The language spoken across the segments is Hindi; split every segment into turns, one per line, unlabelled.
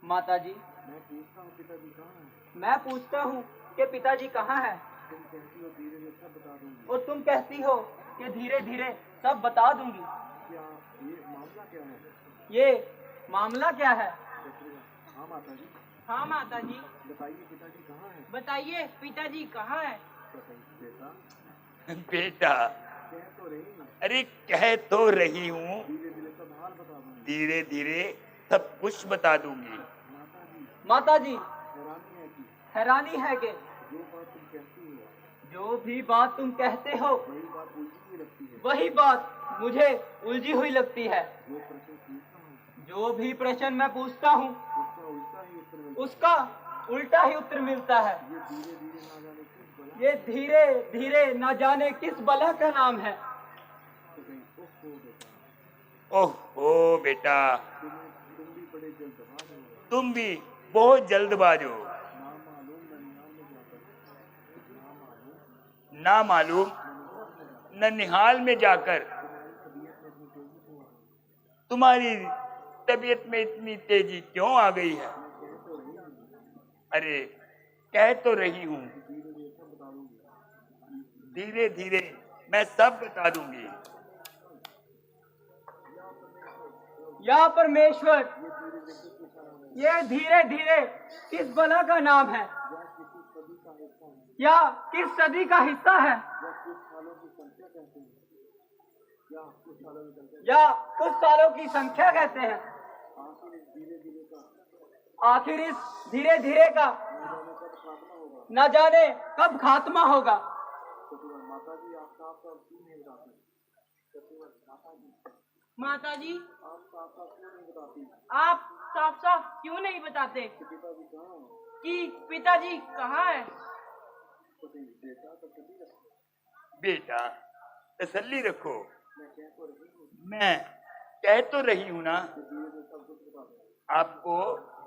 माता जी,
मैं पूछता हूँ पिताजी कहाँ हैं?
मैं पूछता हूँ कि पिताजी कहाँ हैं?
तुम कहती हो धीरे धीरे सब बता दूंगी।
और तुम कहती हो कि धीरे धीरे सब बता दूंगी।
क्या ये मामला क्या है?
ये मामला क्या है?
हाँ माता जी।
हाँ माता जी,
बताइए पिताजी कहाँ हैं?
बताइए पिताजी कहाँ हैं?
बेटा
बेटा,
कह तो रही हूँ।
अरे कह तो रही हूँ,
धीरे धीरे सब हाल बता दूंगी।
धीरे धीरे सब कुछ बता दूंगी।
माता जी,
हैरानी है कि
हैरानी है कि
जो बात तुम कहती हो,
जो भी बात तुम कहते हो,
वही बात उलझी हुई लगती है।
वही बात मुझे उलझी हुई लगती है।
जो प्रश्न पूछता हूँ,
जो भी प्रश्न मैं पूछता हूँ,
उसका उल्टा ही उत्तर मिलता है।
उसका उल्टा ही उत्तर मिलता है।
ये धीरे धीरे ना जाने किस बला।
ये धीरे धीरे न जाने किस बला का नाम है।
तो कहीं बेटा,
ओहो बेटा,
तुम भी बड़े जल्दबाज हो।
तुम भी बहुत जल्दबाज हो। ना मालूम ननिहाल में जाकर तुम्हारी तबीयत में इतनी तेजी क्यों आ गई है? अरे कह तो रही हूँ, धीरे धीरे मैं सब बता दूंगी।
या परमेश्वर, ये धीरे धीरे किस बला का नाम है? या किस सदी का हिस्सा है? या कुछ सालों की संख्या कहते हैं। आखिर इस धीरे धीरे का न जाने कब खात्मा होगा। माता जी, आप साफ साफ क्यों नहीं बताते कि पिताजी कहाँ हैं?
बेटा तसल्ली रखो, मैं कह तो रही हूँ ना, आपको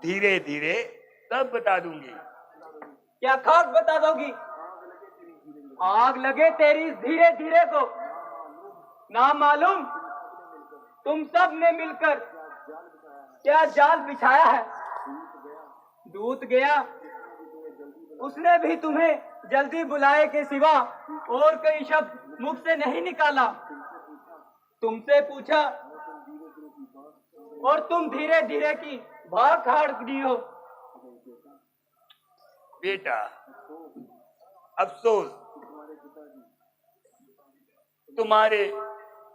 धीरे धीरे सब बता दूंगी।
क्या खाक बता दोगी? आग लगे तेरी इस धीरे धीरे को। ना मालूम तुम सब ने मिलकर क्या जाल बिछाया है। दूत गया, उसने भी तुम्हें जल्दी बुलाए के सिवा और कई शब्द मुख से नहीं निकाला। तुमसे पूछा और तुम धीरे धीरे की भाग खाड़ दी हो।
बेटा अफसोस, तुम्हारे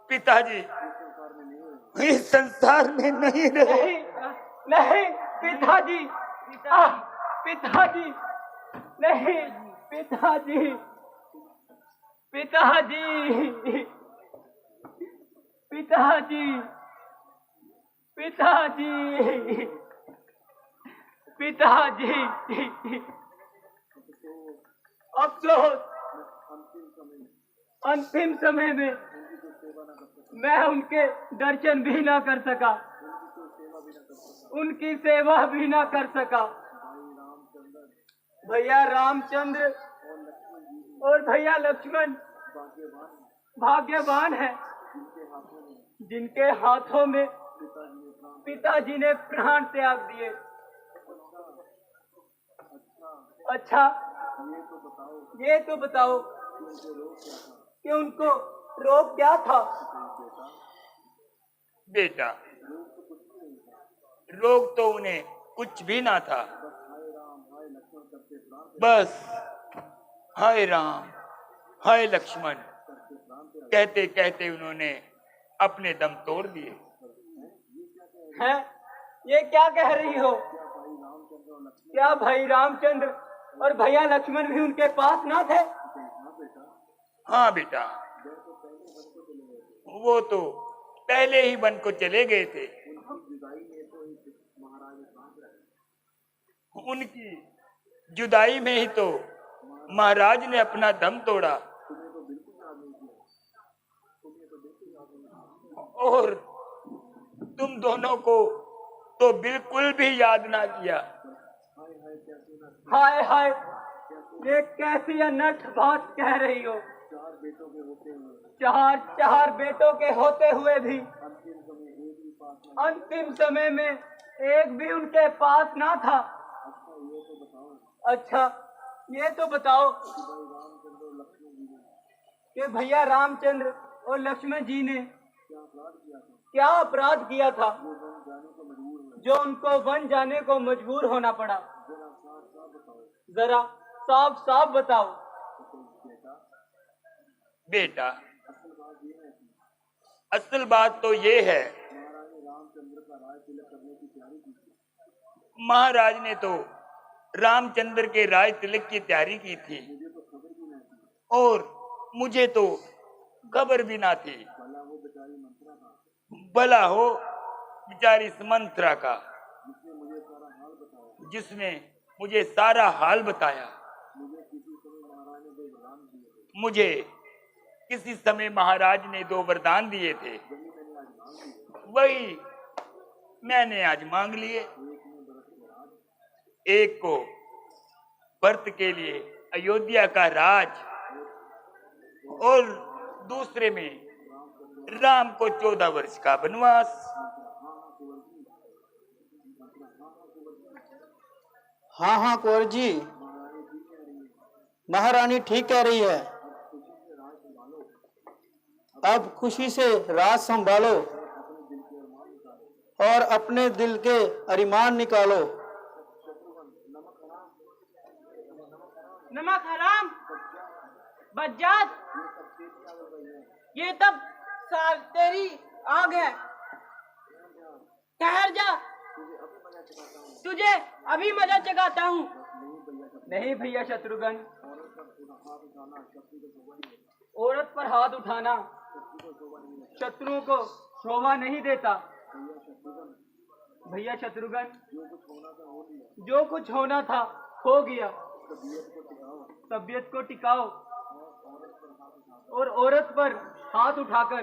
पिताजी इस संसार में नहीं रहे।
नहीं, नहीं पिताजी, पिताजी, नहीं पिताजी, पिताजी, पिताजी, पिताजी, पिताजी। अफसोस, अंतिम समय में मैं उनके दर्शन भी ना कर सका, उनकी सेवा भी ना कर सका। भैया रामचंद्र और भैया लक्ष्मण भाग्यवान है जिनके हाथों में पिताजी ने प्राण त्याग दिए। अच्छा ये तो बताओ कि उनको रोग क्या था?
बेटा रोग तो उन्हें कुछ भी ना था, बस हाय राम हाय लक्ष्मण कहते कहते उन्होंने अपने दम तोड़ दिए।
हैं? ये क्या कह रही हो? क्या भाई रामचंद्र और भैया लक्ष्मण भी उनके पास ना थे?
हाँ बेटा, वो तो पहले ही वन को चले गए थे। उनकी जुदाई में ही तो महाराज ने अपना दम तोड़ा। और तुम दोनों को तो बिल्कुल भी याद ना किया।
हाय हाय, ये कैसी अनर्थ बात कह रही हो? चार बेटों के होते हुए भी अंतिम समय में एक भी उनके पास ना था। अच्छा ये तो बताओ कि भैया रामचंद्र और लक्ष्मण जी ने क्या अपराध किया था जो उनको वन जाने को मजबूर होना पड़ा? जरा साफ साफ बताओ।
बेटा, असल बात तो ये है, महाराज ने तो रामचंद्र के राज तिलक की तैयारी की थी और मुझे तो खबर भी ना थी। भला हो बेचारी सुमंत्रा का, जिसने मुझे सारा हाल बताया। मुझे किसी समय महाराज ने 2 वरदान दिए थे, वही मैंने आज मांग लिए। एक को भरत के लिए अयोध्या का राज और दूसरे में राम को 14 वर्ष का वनवास।
हाँ हाँ कुंवर जी, महारानी ठीक कह रही है। अब खुशी से राज संभालो और अपने दिल के अरमान निकालो।
नमक हराम बज्जात, ये तब साल तेरी आग है। ठहर जा, तुझे अभी मजा चखाता हूँ। नहीं भैया शत्रुघ्न, औरत पर हाथ उठाना शत्रुओं को शोभा नहीं देता। भैया शत्रुघ्न, जो कुछ होना था हो गया। तबीयत को टिकाओ और औरत पर हाथ उठाकर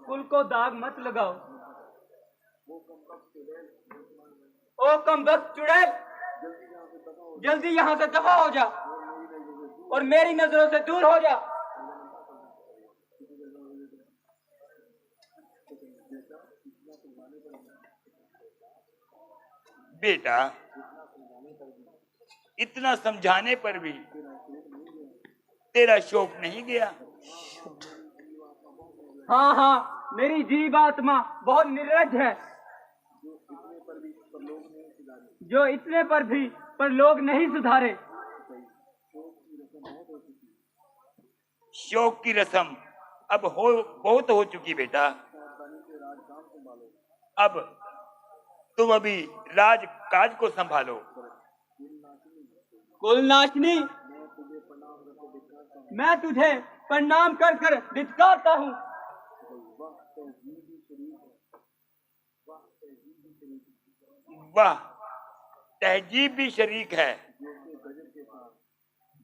कुल को दाग मत लगाओ। ओ कमबख्त चुड़ैल, जल्दी यहाँ से दफा हो जा और मेरी नजरों से दूर हो जा।
बेटा, इतना समझाने पर भी तेरा शौक नहीं गया।
हाँ हाँ, मेरी जीव आत्मा बहुत निर्लज है, जो इतने पर भी पर लोग नहीं सुधारे।
शौक की रस्म अब बहुत हो चुकी बेटा। अब तुम अभी राज काज को संभालो।
कुलनाशनी, मैं तुझे प्रणाम कर कर धिक्कारता हूँ।
वाह, तहजीब भी शरीक है,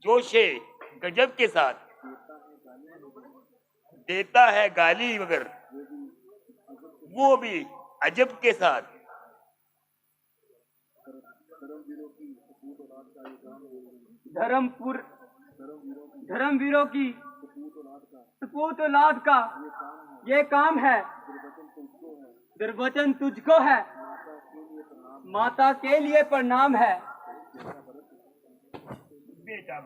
जोशे गजब के साथ देता है गाली, मगर वो भी अजब के साथ। धर्मवीरों की सपूत औलाद का ये काम है। दुर्वचन तुझको है, माता के लिए प्रणाम है। बेटा,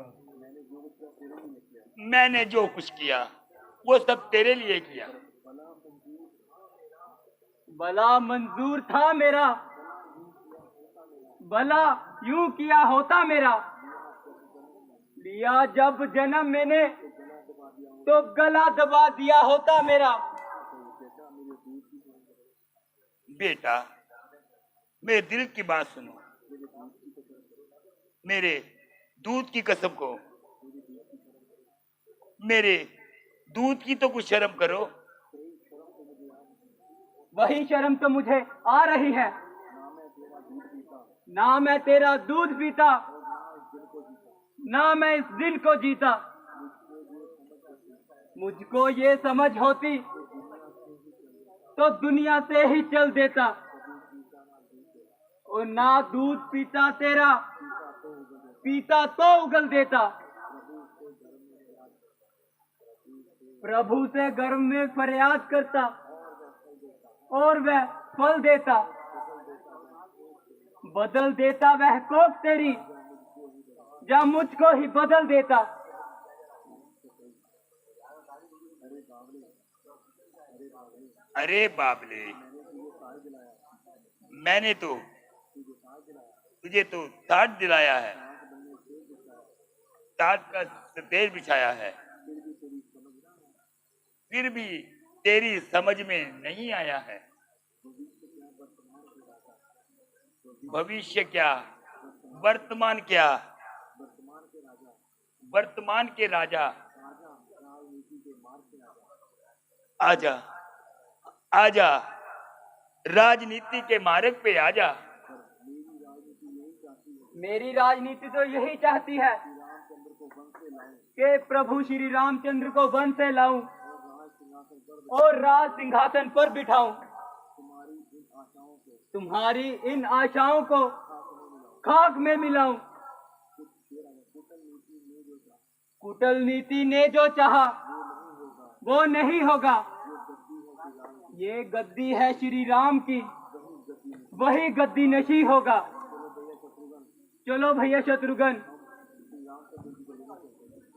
मैंने जो कुछ किया वो सब तेरे लिए किया।
भला मंजूर था मेरा, भला यूं किया होता मेरा। लिया जब जन्म मैंने तो गला दबा दिया होता मेरा।
बेटा, मेरे दिल की बात सुनो। मेरे दूध की कसम को, मेरे दूध की तो कुछ शर्म करो।
वही शर्म तो मुझे आ रही है। ना मैं तेरा दूध पीता, ना मैं इस दिल को जीता। मुझको ये समझ होती तो दुनिया से ही चल देता, और ना दूध पीता तेरा, पीता तो उगल देता। प्रभु से गर्भ में फरियाद करता और वह फल देता। बदल देता वह कोख तेरी, या मुझको ही बदल देता।
अरे बाबले, मैंने तो तुझे तो टाट दिलाया है, टाट का तेल बिछाया है, फिर भी तेरी समझ में नहीं आया है। भविष्य क्या, वर्तमान क्या, वर्तमान के राजा, आजा आजा, राजनीति के मार्ग पे आजा।
मेरी राजनीति तो यही चाहती है कि प्रभु श्री रामचंद्र को वन से लाऊं और राज सिंहासन पर बिठाऊं। तुम्हारी इन आशाओं को खाक में मिलाऊं। कूटनीति ने जो चाहा वो नहीं होगा। ये गद्दी है श्री राम की, वही गद्दी नशी होगा। चलो भैया शत्रुघ्न,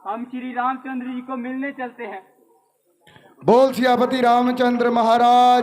हम श्री रामचंद्र जी को मिलने चलते हैं।
बोल सियापति रामचंद्र महाराज